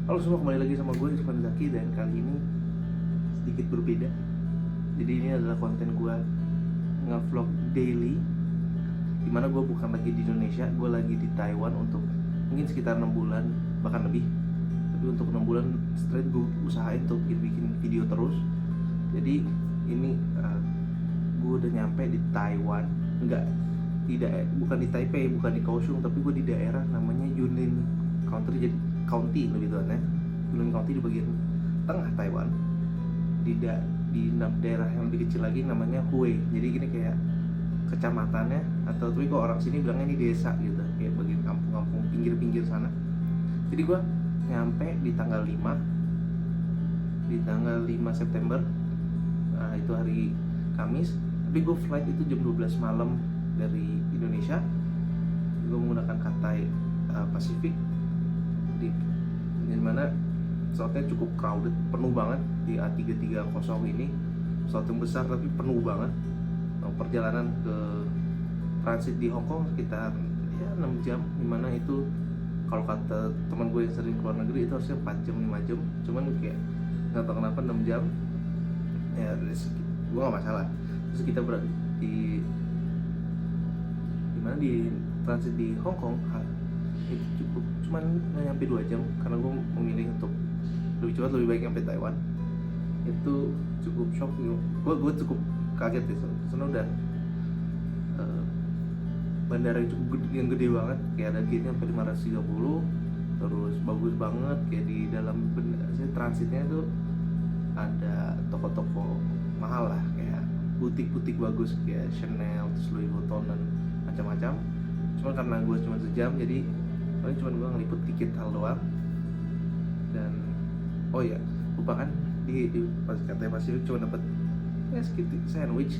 Halo semua, kembali lagi sama gue Irfan Zaki, dan kali ini sedikit berbeda. Jadi ini adalah konten gue nge-vlog daily, dimana gue bukan lagi di Indonesia, gue lagi di Taiwan untuk mungkin sekitar 6 bulan, bahkan lebih. Tapi untuk 6 bulan straight gue usahain untuk bikin video terus. Jadi ini gue udah nyampe di Taiwan. Bukan di Taipei, bukan di Kaohsiung, tapi gue di daerah namanya Yunlin County lebih tepatnya. Yunlin County di bagian tengah Taiwan, di daerah yang lebih kecil lagi namanya Hue. Jadi gini kayak kecamatannya, atau tapi kok orang sini bilangnya ini desa gitu, kayak bagian kampung-kampung pinggir-pinggir sana. Jadi gue nyampe di tanggal 5 September. Itu hari Kamis, tapi gue flight itu jam 12 malam dari Indonesia. Gue menggunakan Cathay Pacific, di mana pesawatnya cukup crowded, penuh banget di A330 ini. Pesawat yang besar tapi penuh banget. Perjalanan ke transit di Hong Kong sekitar 6 jam, dimana itu kalau kata teman gue yang sering keluar negeri itu harusnya 4 jam 5 jam, cuman kayak nggak tahu kenapa 6 jam ya. Gue nggak masalah. Terus kita berada di transit di Hong Kong, itu cukup, cuman nggak nyampe 2 jam, karena gue memilih untuk lebih cepat, lebih baik nyampe Taiwan. Itu cukup shock gitu. Gue cukup kaget ya, soalnya udah bandara yang cukup gede banget, kayak ada gate-nya sampai 530, terus bagus banget, kayak di dalam transitnya tuh ada toko-toko mahal lah, kayak butik-butik bagus kayak Chanel, terus Louis Vuitton dan macam-macam. Cuma karena gue cuma sejam, jadi paling cuma gue ngeliput tiket hal doang. Dan oh ya, lupa kan, di pas Cathay Pacific cuma dapat sedikit sandwich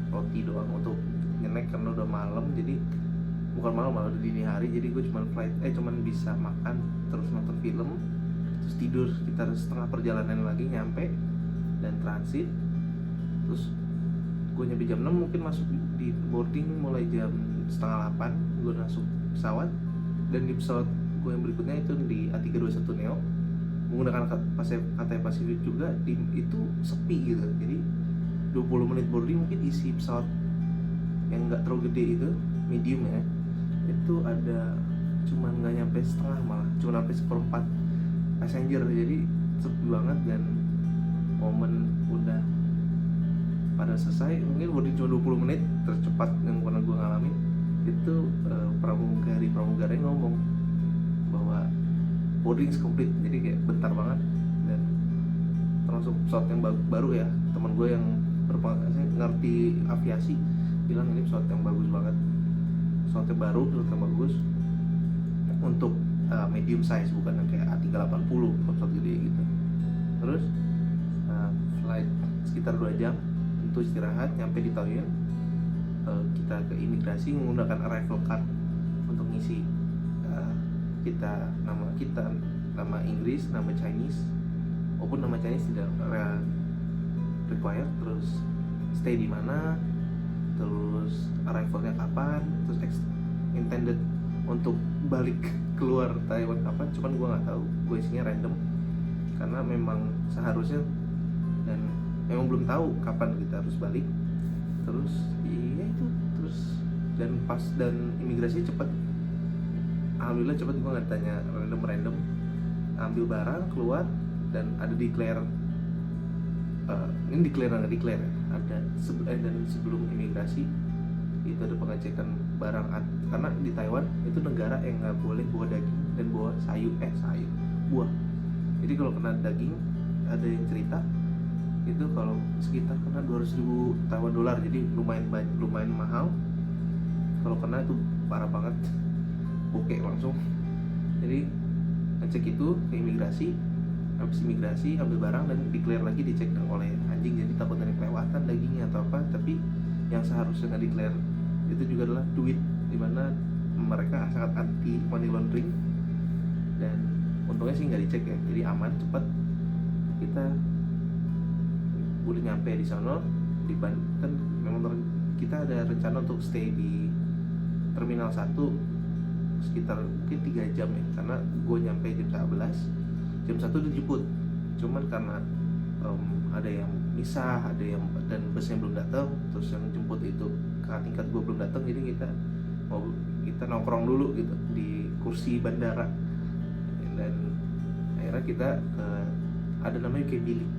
roti doang untuk nyenek, karena udah malam. Jadi bukan malam, malah udah dini hari. Jadi gue cuma bisa makan, terus nonton film, terus tidur sekitar setengah perjalanan lagi nyampe dan transit. Terus gue nyampe jam 6, mungkin masuk di boarding mulai jam setengah 8. Gue masuk pesawat, dan di pesawat gue yang berikutnya itu di A321 Neo menggunakan Cathay Pacific juga. Itu sepi gitu, jadi 20 menit boarding, mungkin isi pesawat yang nggak terlalu gede itu, medium ya, itu ada cuman nggak nyampe setengah, malah cuma sampai 1/4 passenger. Jadi sepi banget, dan momen udah pada selesai, mungkin boarding cuma 20 menit tercepat yang pernah gue ngalamin. Itu pramugaranya ngomong bahwa boarding is complete, jadi kayak bentar banget. Dan termasuk pesawat yang baru ya, teman gue yang ngerti aviasi bilang ini pesawat yang bagus banget, pesawatnya baru, pesawat yang bagus untuk medium size, bukan yang kayak A380 pesawat gede gitu. Terus flight sekitar 2 jam, tentu istirahat, nyampe di Taoyuan. Kita ke imigrasi menggunakan arrival card untuk ngisi nama Inggris, nama Chinese, maupun nama Chinese tidak required. Terus stay di mana, terus arrivalnya kapan, terus intended untuk balik keluar Taiwan kapan. Cuman gue nggak tahu, gue isinya random karena memang seharusnya, dan memang belum tahu kapan kita harus balik. Terus iya itu, terus dan imigrasi cepet, alhamdulillah cepet. Gue nggak tanya random, ambil barang keluar, dan ada declare, ini declare nggak declare ya, ada dan sebelum imigrasi itu ada pengecekan barang, karena di Taiwan itu negara yang nggak boleh bawa daging dan bawa buah. Jadi kalau kena daging, ada yang cerita itu kalau sekitar kena 200.000 Taiwan dolar, jadi lumayan mahal. Kalau kena itu parah banget, bokeh langsung. Jadi ngecek itu ke imigrasi, habis imigrasi ambil barang dan declare lagi, dicek oleh anjing. Jadi takut ada kelewatan dagingnya atau apa. Tapi yang seharusnya nggak declare itu juga adalah duit, dimana mereka sangat anti money laundering. Dan untungnya sih nggak dicek ya, jadi aman, cepat. Kita udah nyampe di sana, kan memang kita ada rencana untuk stay di Terminal 1 sekitar mungkin 3 jam ya, karena gue nyampe jam 11 jam 1 dijemput, cuman karena ada yang misah, ada yang dan busnya belum datang, terus yang jemput itu kakak tingkat gue belum datang, jadi kita nongkrong dulu gitu di kursi bandara. Dan akhirnya kita ada namanya kayak bilik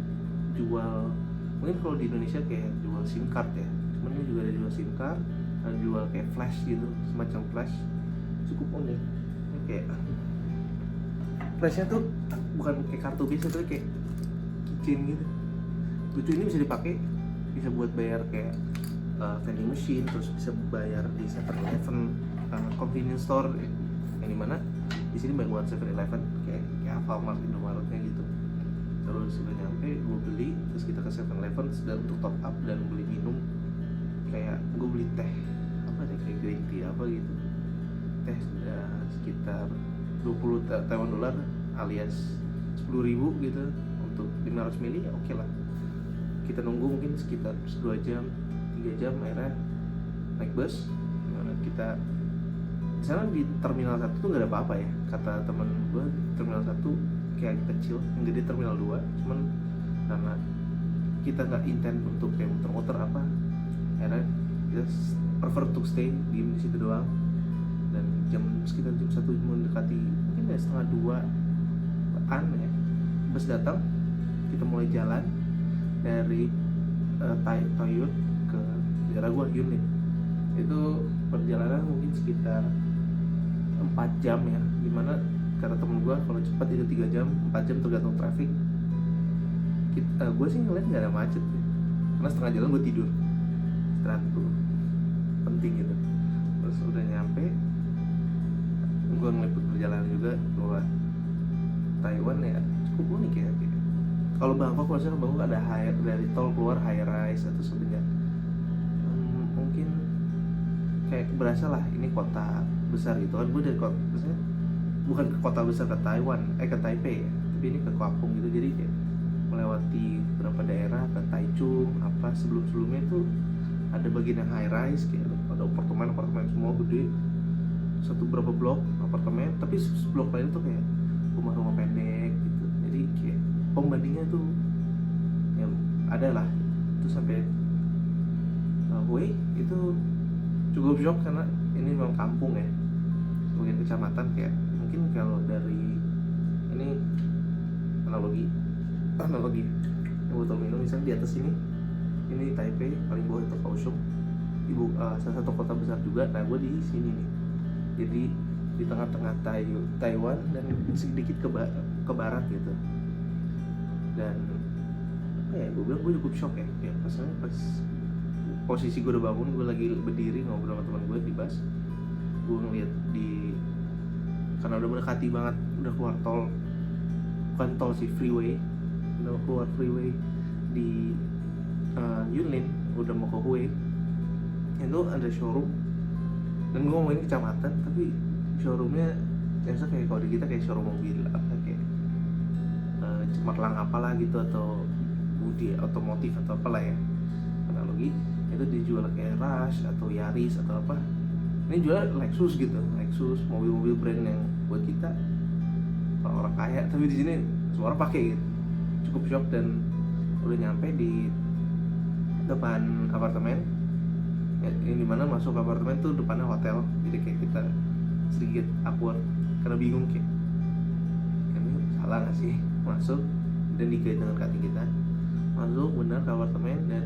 jual, mungkin kalau di Indonesia kayak jual SIM card ya, cuman ini juga ada jual SIM card, ada jual kayak flash gitu, semacam flash, cukup unik. Ini kayak flashnya tuh bukan kayak kartu biasa, tapi kayak keychain gitu, lucu. Ini bisa dipakai, bisa buat bayar kayak vending machine, terus bisa bayar di 7-Eleven, convenience store, yang dimana di sini banyak banget 7-Eleven kayak Alfamart, Indomaretnya gitu. Terus udah nyampe, gue beli, terus kita ke 7-Eleven dan untuk top up dan beli minum, kayak gue beli teh apa deh, kayak green tea apa gitu, teh sekitar 20 Taiwan dolar alias 10.000 gitu untuk 500 ml, ya oke lah. Kita nunggu mungkin sekitar 2 jam 3 jam, akhirnya naik bus. Dimana kita di sana di terminal 1 tuh nggak ada apa-apa ya, kata temen gue. Terminal 1 kayak kecil, yang gede terminal 2, cuman karena kita nggak intent untuk kayak muter-muter apa, akhirnya kita prefer untuk stay di situ doang. Dan sekitar jam 1 mendekati mungkin ya setengah 2an ya, bus datang. Kita mulai jalan dari Taoyuan ke daerah gua, Yunlin. Itu perjalanan mungkin sekitar 4 jam ya, dimana kata temen gua kalau cepat itu 3 jam, 4 jam tergantung traffic. Gue sih ngeliat nggak ada macet ya, karena setengah jalan gue tidur, istirahat dulu, penting gitu. Terus udah nyampe, gue ngeliput perjalanan juga bahwa Taiwan ya cukup unik ya. Kalau Bangkok, maksudnya Bangkok ada dari tol keluar high rise atau sebenarnya mungkin kayak berasa lah ini kota besar gitu kan. Gue dari kota, maksudnya bukan ke kota besar ke Taiwan, ke Taipei ya, tapi ini ke kampung gitu. Jadi kayak melewati beberapa daerah ke Taichung apa, sebelumnya itu ada bagian yang high rise, kayak ada apartemen semua gede, satu berapa blok apartemen, tapi blok lain tuh kayak rumah-rumah pendek gitu. Jadi kayak pembandingnya tuh ya ada lah. Itu sampai Hue itu cukup shock karena ini memang kampung ya, sebagian kecamatan. Kayak mungkin kalau dari ini analogi yang botol minum, misalnya di atas ini Taipei, paling bawah itu Kaohsiung, salah satu kota besar juga. Nah gue di sini nih, jadi di tengah-tengah Taiwan dan sedikit ke barat gitu. Dan apa ya, gue bilang gue cukup shock ya, maksudnya pas posisi gue udah bangun, gue lagi berdiri ngobrol sama teman gue di bus, gue ngeliat karena udah mendekati banget, udah keluar tol, bukan tol sih, freeway, udah keluar freeway di Yunlin, udah mau ke Hue. Itu ada showroom, dan gue ngomongin kecamatan tapi showroomnya biasa kayak kalau di kita kayak showroom mobil apa, kayak cemerlang apalah gitu, atau Budi otomotif atau apalah ya, analogi. Itu dijual kayak Rush atau Yaris atau apa. Ini jual Lexus gitu, Lexus, mobil-mobil brand yang buat kita orang kaya, tapi di sini semua orang pakai gitu. Cukup shock. Dan udah nyampe di depan apartemen ya, ini dimana masuk apartemen tuh depannya hotel, jadi kayak kita sedikit awkward karena bingung kayak ini salah nggak sih masuk, dan digait dengan kaki kita masuk benar ke apartemen. Dan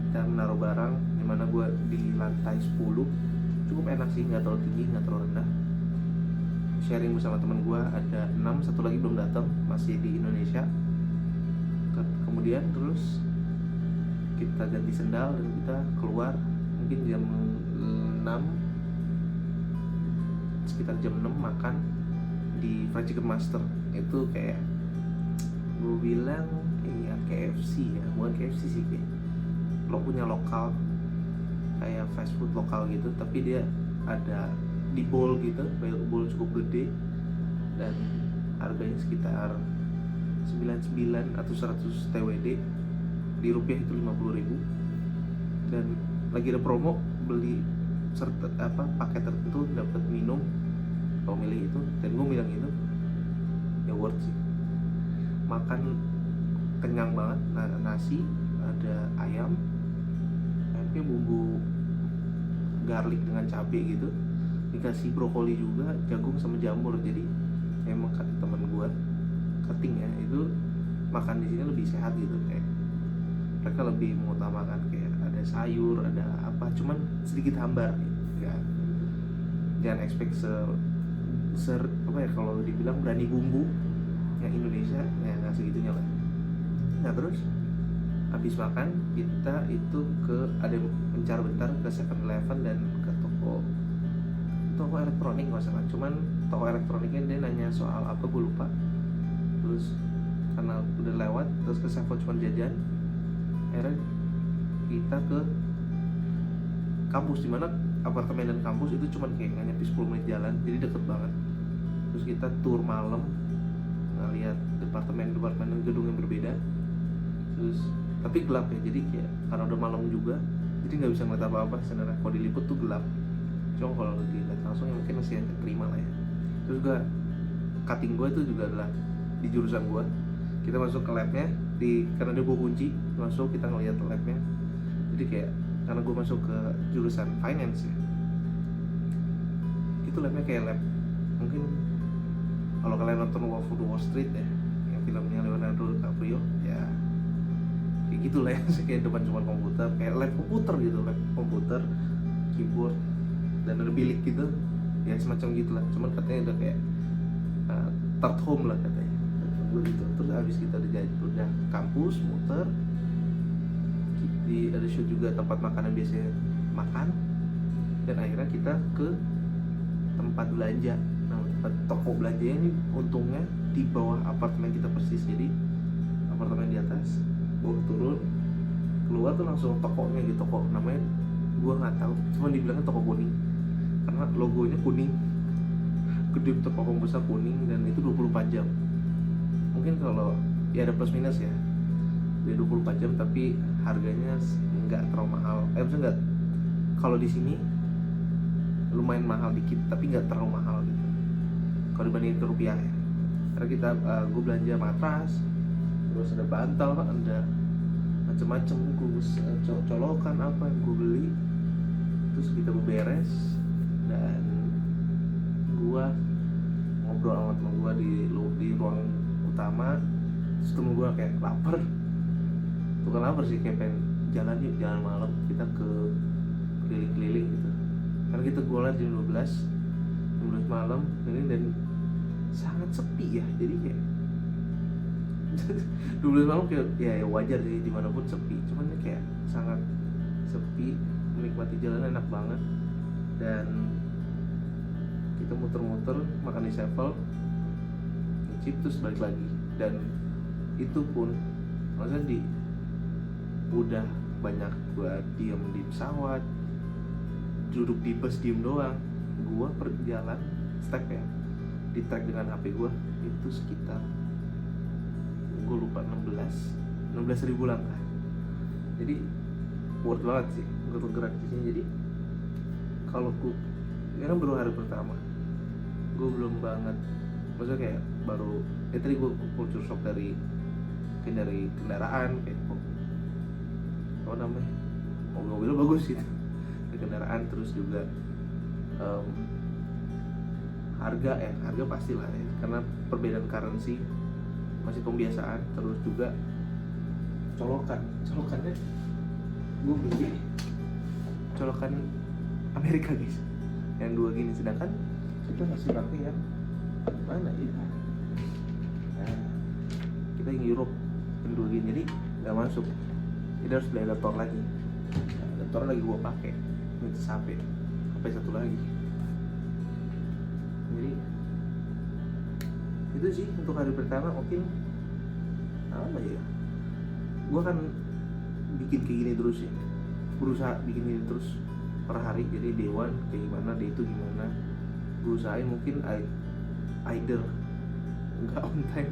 kita menaruh barang, dimana gue di lantai 10, cukup enak sih, nggak terlalu tinggi nggak terlalu rendah. Sharing bersama teman gue ada 6, satu lagi belum datang, masih di Indonesia. Kemudian terus kita ganti sendal dan kita keluar mungkin jam 6, sekitar jam 6 makan di Fried Chicken Master. Itu kayak gue bilang kayak KFC ya, bukan KFC sih, kayak lo punya lokal kayak fast food lokal gitu, tapi dia ada di bowl gitu, bowl cukup gede, dan harganya sekitar 99 atau 100 TWD, di rupiah itu 50.000. Dan lagi ada promo, beli paket tertentu dapat minum, kalau milih itu. Dan gue bilang itu ya worth sih. Makan kenyang banget, nasi, ada ayamnya bumbu garlic dengan cabai gitu, dikasih brokoli juga, jagung sama jamur. Jadi emang kata teman gue cutting ya, itu makan di sini lebih sehat gitu, kayak mereka lebih mengutamakan kayak ada sayur, ada apa, cuman sedikit hambar gitu. Ya jangan expect apa ya, kalau dibilang berani bumbu yang Indonesia ya nggak segitunya lah. Nah terus habis makan kita itu ada mencar bentar ke 7-Eleven dan ke toko elektronik nggak salah, cuman toko elektroniknya dia nanya soal apa gue lupa. Terus karena udah lewat, terus ke Seven cuma jajan, akhirnya kita ke kampus, dimana apartemen dan kampus itu cuma kayak nggak nyampe 10 menit jalan, jadi deket banget. Terus kita tour malam, ngeliat departemen gedung yang berbeda, terus tapi gelap ya, jadi kayak karena udah malam juga, jadi nggak bisa ngeliat apa-apa sebenarnya. Kalau diliput tuh gelap, cuma kalau dilihat langsung ya mungkin masih terima lah ya. Terus juga cutting gue itu juga adalah di jurusan gue. Kita masuk ke labnya, karena dia bawa kunci, masuk kita ngeliat labnya. Jadi kayak karena gue masuk ke jurusan finance ya, itu labnya kayak lab, mungkin kalau kalian nonton Wolf of Wall Street ya, yang filmnya Leonardo DiCaprio ya, kayak gitulah ya. Kayak depan cuma komputer, kayak lab komputer gitu, lab komputer, keyboard, dan ada bilik gitu ya, semacam gitulah. Cuman katanya udah kayak third home lah katanya gitu. Terus habis kita udah kampus muter, ada shoot juga tempat makanan biasanya makan, dan akhirnya kita ke tempat belanja. Nah, tempat toko belanjanya ini untungnya di bawah apartemen kita persis, jadi apartemen di atas, bawah turun, keluar tuh langsung tokonya gitu. Toko namanya gua nggak tahu, cuma dibilangnya toko kuning karena logonya kuning, gede, toko besar kuning, dan itu 24 jam. Mungkin kalau ya ada plus minus ya, dia 24 jam tapi harganya nggak terlalu mahal. Maksudnya nggak, kalau di sini lumayan mahal dikit tapi nggak terlalu mahal gitu kalau dibandingin ke rupiah ya. Karena kita gue belanja matras, terus ada bantal, ada macam-macam, gue colokan apa yang gue beli. Terus kita beberes dan gue ngobrol sama temen gue di ruang utama. Terus temen gue kayak lapar, bukan lapar sih, kayak pengen jalan malam, kita ke keliling-keliling gitu. Karena kita golan jam 12 malam ini, dan sangat sepi ya, jadi kayak 12 malam kayak ya wajar sih dimanapun sepi, cuman kayak sangat sepi. Menikmati jalan enak banget, dan kita muter-muter makan di Sevel, ngicip, terus balik lagi. Dan itu pun maksudnya udah banyak gua diem di pesawat, duduk di bus diem doang. Gua perjalanan step ya, di track dengan HP gua itu sekitar, gua lupa, 16 ribu langkah. Jadi worth banget sih untuk gerak di sini. Jadi kalau ini kan baru hari pertama, gue belum banget, maksudnya kayak baru tadi gue culture shock dari kendaraan, kayak apa namanya, mobil bagus gitu, kendaraan. Terus juga harga pastilah ya, karena perbedaan currency, masih pembiasaan. Terus juga colokannya gue beli colokan Amerika guys, yang 2 gini, sedangkan kita masih pakai yang mana ya, nah, kita yang Europe yang 2 gini, jadi nggak masuk, jadi harus beli adaptor lagi. Nah, adaptor lagi gue pakai itu HP satu lagi. Jadi itu sih untuk hari pertama. Mungkin apa ya, gue kan bikin kayak gini terus ya, berusaha bikin ini terus per hari. Jadi day one kayak gimana, day itu gimana, gue usahain. Mungkin either nggak on time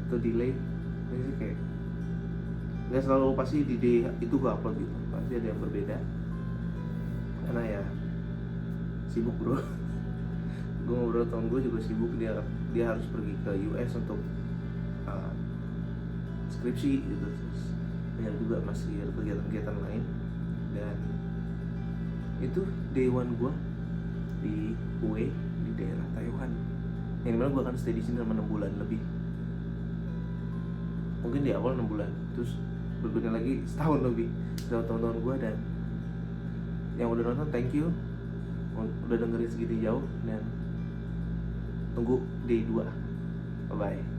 atau delay. Jadi kayak nggak selalu pasti di day itu gue upload gitu, pasti ada yang berbeda karena ya sibuk bro. gue ngobrol, temen gue juga sibuk, dia harus pergi ke US untuk uh, skripsi gitu, terus banyak juga masih ada kegiatan-kegiatan lain. Dan itu day one gue di Hue, di daerah Taiwan, yang dimana gue akan stay di sini selama 6 bulan lebih. Mungkin di awal 6 bulan, terus berikutnya lagi setahun lebih, selama teman-teman gue. Dan yang udah nonton, thank you udah dengerin segitu jauh, dan tunggu day 2. Bye bye.